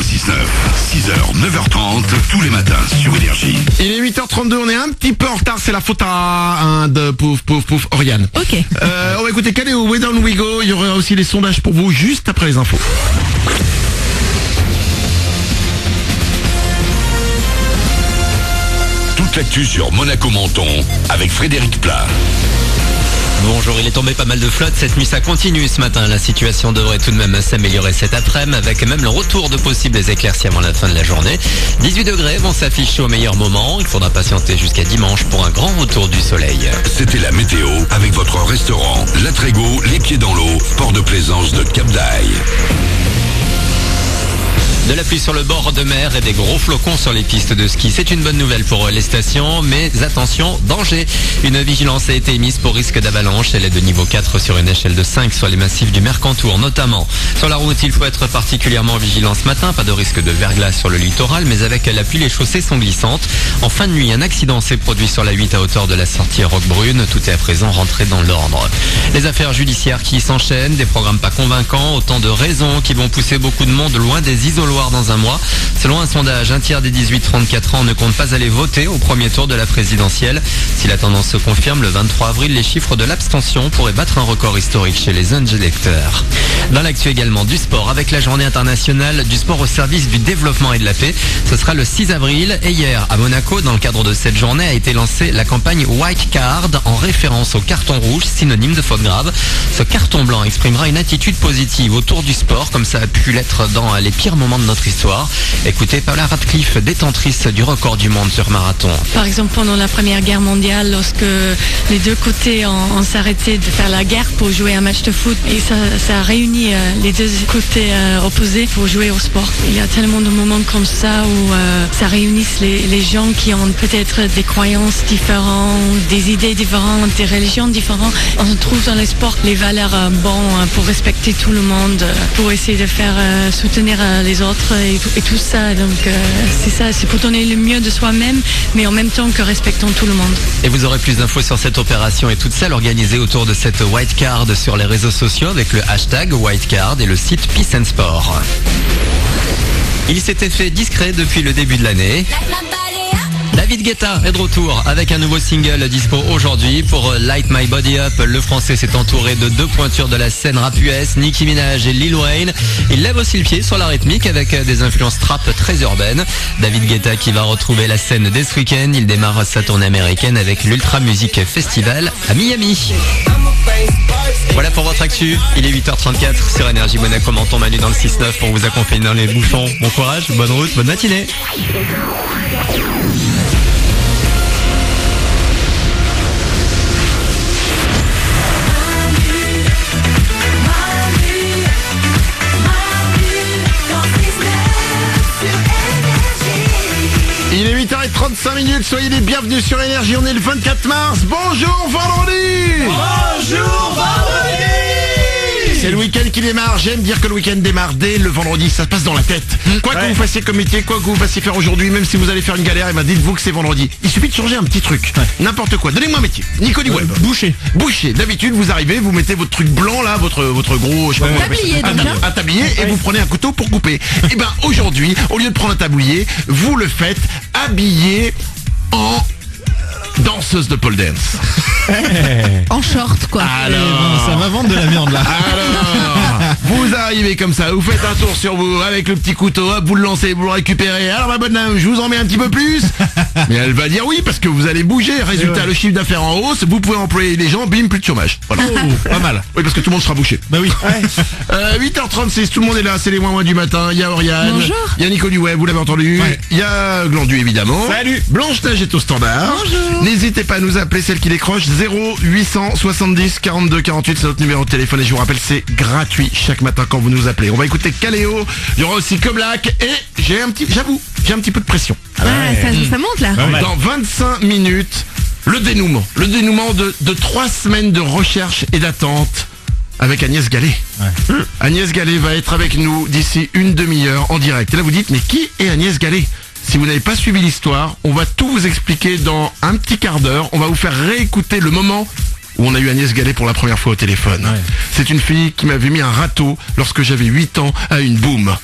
6-9, 6h, 9h30, tous les matins sur Énergie. Il est 8h32, on est un petit peu en retard, c'est la faute à un de pouf, Oriane. Ok. On va écouter Caléo, Way Down We Go, il y aura aussi les sondages pour vous juste après les infos. Toute l'actu sur Monaco Menton avec Frédéric Plat. Bonjour, il est tombé pas mal de flotte cette nuit, ça continue ce matin. La situation devrait tout de même s'améliorer cet après-midi avec même le retour de possibles éclaircies avant la fin de la journée. 18 degrés vont s'afficher au meilleur moment. Il faudra patienter jusqu'à dimanche pour un grand retour du soleil. C'était la météo avec votre restaurant La Trégo, les pieds dans l'eau, port de plaisance de Cap d'Aille. De la pluie sur le bord de mer et des gros flocons sur les pistes de ski. C'est une bonne nouvelle pour les stations, mais attention, danger. Une vigilance a été émise pour risque d'avalanche. Elle est de niveau 4 sur une échelle de 5 sur les massifs du Mercantour notamment. Sur la route, il faut être particulièrement vigilant ce matin. Pas de risque de verglas sur le littoral, mais avec la pluie, les chaussées sont glissantes. En fin de nuit, un accident s'est produit sur la 8 à hauteur de la sortie Roquebrune. Tout est à présent rentré dans l'ordre. Les affaires judiciaires qui s'enchaînent, des programmes pas convaincants, autant de raisons qui vont pousser beaucoup de monde loin des isoloirs dans un mois. Selon un sondage, un tiers des 18-34 ans ne compte pas aller voter au premier tour de la présidentielle. Si la tendance se confirme, le 23 avril, les chiffres de l'abstention pourraient battre un record historique chez les jeunes électeurs. Dans l'actu également, du sport avec la journée internationale du sport au service du développement et de la paix. Ce sera le 6 avril et hier à Monaco, dans le cadre de cette journée, a été lancée la campagne White Card en référence au carton rouge, synonyme de faute grave. Ce carton blanc exprimera une attitude positive autour du sport, comme ça a pu l'être dans les pires moments de notre histoire. Écoutez Paula Radcliffe, détentrice du record du monde sur marathon. Par exemple, pendant la Première Guerre mondiale, lorsque les deux côtés ont s'arrêté de faire la guerre pour jouer un match de foot, et ça a réuni les deux côtés opposés pour jouer au sport. Il y a tellement de moments comme ça où ça réunisse les gens qui ont peut-être des croyances différentes, des idées différentes, des religions différentes. On trouve dans les sports les valeurs bonnes pour respecter tout le monde, pour essayer de faire soutenir les autres et tout ça. Donc c'est ça, c'est pour donner le mieux de soi-même, mais en même temps que respectons tout le monde. Et vous aurez plus d'infos sur cette opération et toute celle organisée autour de cette White Card sur les réseaux sociaux avec le hashtag White Card et le site Peace and Sport. Il s'était fait discret depuis le début de l'année. David Guetta est de retour avec un nouveau single dispo aujourd'hui pour Light My Body Up. Le français s'est entouré de deux pointures de la scène rap US, Nicki Minaj et Lil Wayne. Il lève aussi le pied sur la rythmique avec des influences trap très urbaines. David Guetta qui va retrouver la scène dès ce week-end. Il démarre sa tournée américaine avec l'Ultra Music Festival à Miami. Voilà pour votre actu. Il est 8h34 sur Énergie Monaco Menton, Manu dans le 6-9 pour vous accompagner dans les bouchons. Bon courage, bonne route, bonne matinée. Il est 8h35, soyez les bienvenus sur Énergie, on est le 24 mars, bonjour vendredi. Bonjour vendredi. C'est le week-end qui démarre, j'aime dire que le week-end démarre dès le vendredi, ça se passe dans la tête. Quoi que vous fassiez comme métier, quoi que vous fassiez faire aujourd'hui, même si vous allez faire une galère, dites-vous que c'est vendredi. Il suffit de changer un petit truc, n'importe quoi. Donnez-moi un métier, Nico du Web. Boucher, d'habitude vous arrivez, vous mettez votre truc blanc là, votre gros, je sais pas comment on appelle ça, un tablier, et vous prenez un couteau pour couper. Et ben aujourd'hui, au lieu de prendre un tablier, vous le faites habillé en danseuse de pole dance. En short quoi. Alors, ça va vendre de la viande là. Alors, vous arrivez comme ça, vous faites un tour sur vous avec le petit couteau, hop, vous le lancez, vous le récupérez. Alors ma bonne dame, je vous en mets un petit peu plus. Mais elle va dire oui parce que vous allez bouger. Résultat, le chiffre d'affaires en hausse, vous pouvez employer les gens, bim, plus de chômage. Voilà. Pas mal. Oui, parce que tout le monde sera bouché. Bah oui. 8h36, tout le monde est là, c'est les moins du matin. Il y a Oriane, Bonjour. il y a Nico du Web, vous l'avez entendu. Ouais. Il y a Glandu évidemment. Salut. Blanche-Neige est au standard. Bonjour. N'hésitez pas à nous appeler, celle qui décroche 0870 42 48, c'est notre numéro de téléphone et je vous rappelle c'est gratuit chaque matin quand vous nous appelez. On va écouter Caléo, il y aura aussi Coblak et j'ai un petit peu de pression. Ça monte là. Ouais. Dans 25 minutes, le dénouement de 3 semaines de recherche et d'attente avec Agnès Gallet. Agnès Gallet va être avec nous d'ici une demi-heure en direct. Et là vous dites mais qui est Agnès Gallet ? Si vous n'avez pas suivi l'histoire, on va tout vous expliquer dans un petit quart d'heure. On va vous faire réécouter le moment où on a eu Agnès Gallet pour la première fois au téléphone. C'est une fille qui m'avait mis un râteau lorsque j'avais 8 ans à une boum.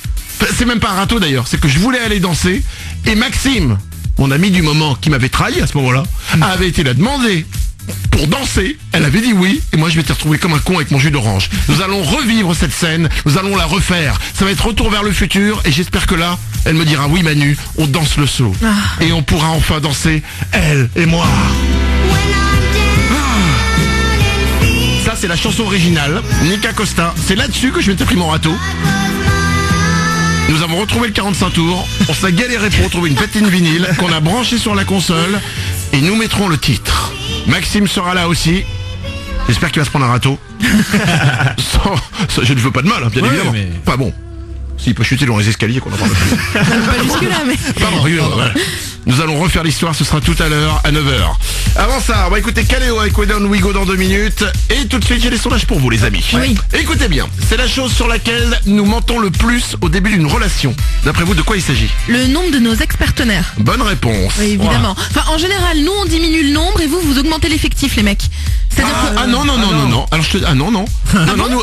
Enfin, c'est même pas un râteau d'ailleurs, c'est que je voulais aller danser et Maxime, mon ami du moment qui m'avait trahi à ce moment-là, avait été la demander pour danser, elle avait dit oui, et moi je m'étais retrouvé comme un con avec mon jus d'orange. Nous allons revivre cette scène, nous allons la refaire. Ça va être retour vers le futur, et j'espère que là, elle me dira oui Manu, on danse le saut. Et on pourra enfin danser, elle et moi. Ça c'est la chanson originale, Nika Costa. C'est là-dessus que je m'étais pris mon râteau. Nous avons retrouvé le 45 tours, on s'est galéré pour retrouver une platine vinyle qu'on a branchée sur la console et nous mettrons le titre. Maxime sera là aussi. J'espère qu'il va se prendre un râteau. Je ne veux pas de mal, hein, bien évidemment. Mais... Pas bon. S'il peut chuter dans les escaliers qu'on en parle plus. Pas jusque-là, mais... Pardon, voilà. Nous allons refaire l'histoire, ce sera tout à l'heure, à 9h. Avant ça, on va écouter Kaleo avec Way Down We Go dans 2 minutes. Et tout de suite, j'ai des sondages pour vous, les amis. Oui. Écoutez bien, c'est la chose sur laquelle nous mentons le plus au début d'une relation. D'après vous, de quoi il s'agit? Le nombre de nos ex-partenaires. Bonne réponse. Oui, évidemment. Enfin, en général, nous, on diminue le nombre et vous augmentez l'effectif, les mecs. C'est-à-dire que... Non. Alors je te... Ah non. Non,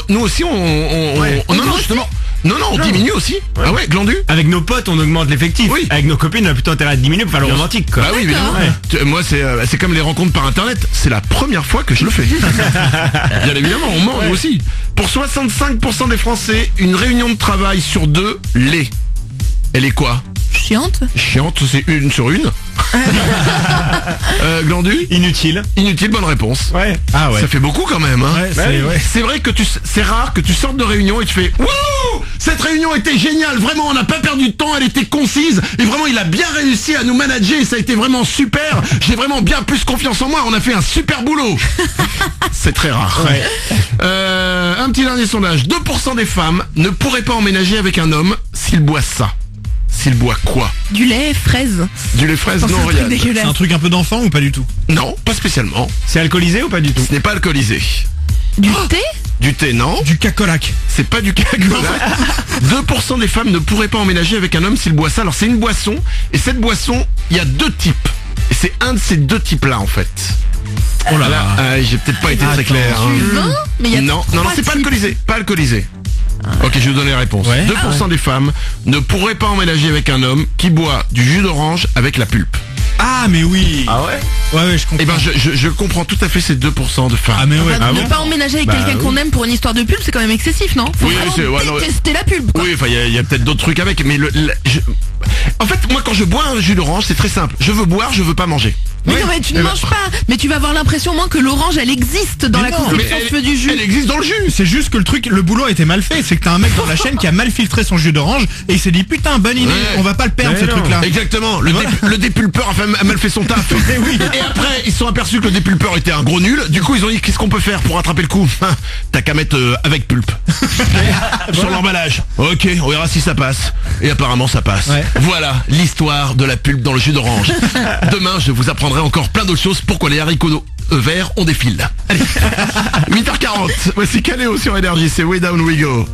nous aussi, non, justement... Non, on diminue aussi. Ouais. Ah ouais, glandu. Avec nos potes, on augmente l'effectif. Oui. Avec nos copines, on a plutôt intérêt à diminuer pour faire le romantique, quoi. Bah oui, évidemment. Ouais. Moi, c'est comme les rencontres par internet. C'est la première fois que je le fais. Bien évidemment, on ment, nous aussi. Pour 65% des Français, une réunion de travail sur 2 l'est. Elle est quoi? Chiante. Chiante, c'est une sur une. Glandu? Inutile. Inutile, bonne réponse. Ouais. Ah ouais. Ça fait beaucoup quand même, hein. Ouais, C'est vrai que c'est rare que tu sortes de réunion et tu fais wouh, cette réunion était géniale, vraiment on n'a pas perdu de temps, elle était concise et vraiment il a bien réussi à nous manager, ça a été vraiment super, j'ai vraiment bien plus confiance en moi, on a fait un super boulot. C'est très rare. Ouais. Un petit dernier sondage, 2% des femmes ne pourraient pas emménager avec un homme s'il boit ça. S'il boit quoi? Du lait, fraise. Du lait fraise, non, C'est un truc regarde. dégueulasse. C'est un truc un peu d'enfant ou pas du tout? Non, pas spécialement. C'est alcoolisé ou pas du tout? Ce n'est pas alcoolisé. Du thé. Du thé, non. Du cacolac. C'est pas du cacolac. 2% des femmes ne pourraient pas emménager avec un homme s'il boit ça. Alors c'est une boisson, et cette boisson, il y a 2 types. Et c'est un de ces 2 types-là en fait. Oh là là. J'ai peut-être pas été très clair. hein. Du vin. Mais il y a Non, trois c'est pas types. alcoolisé. Pas alcoolisé. Ok, je vais vous donner la réponse. Ouais. 2% des femmes ne pourraient pas emménager avec un homme qui boit du jus d'orange avec la pulpe. Ah mais oui. Ah ouais? Ouais, je comprends. Eh ben je comprends tout à fait ces 2% de femmes. Ah mais ouais. Enfin, ne pas emménager avec Bah, quelqu'un oui. qu'on aime pour une histoire de pulpe, c'est quand même excessif, non? Faut Oui, c'est- ouais, vraiment non, détester la pulpe, quoi. Oui, enfin, il y a peut-être d'autres trucs avec, mais en fait, moi, quand je bois un jus d'orange, c'est très simple. Je veux boire, je veux pas manger. Mais Ouais. non, mais tu ne Eh ben- manges pas. Mais tu vas avoir l'impression, moins que l'orange, elle existe dans Mais la non, conception mais de feu du jus. Elle existe dans le jus. C'est juste que le boulot a été mal fait. C'est que t'as un mec dans la chaîne qui a mal filtré son jus d'orange et il s'est dit putain bonne idée, Ouais. on va pas le perdre Mais ce non. truc là. Exactement. Le dépulpeur a mal fait son taf. Et après, ils se sont aperçus que le dépulpeur était un gros nul. Du coup, ils ont dit qu'est-ce qu'on peut faire pour rattraper le coup? T'as qu'à mettre avec pulpe sur l'emballage. Ok, on verra si ça passe. Et apparemment, ça passe. Ouais. Voilà l'histoire de la pulpe dans le jus d'orange. Demain, je vous apprendrai encore plein d'autres choses. Pourquoi les haricots verts ont des fils. Allez, 8h40. Voici Kaleo sur Énergie. C'est Way Down We Go.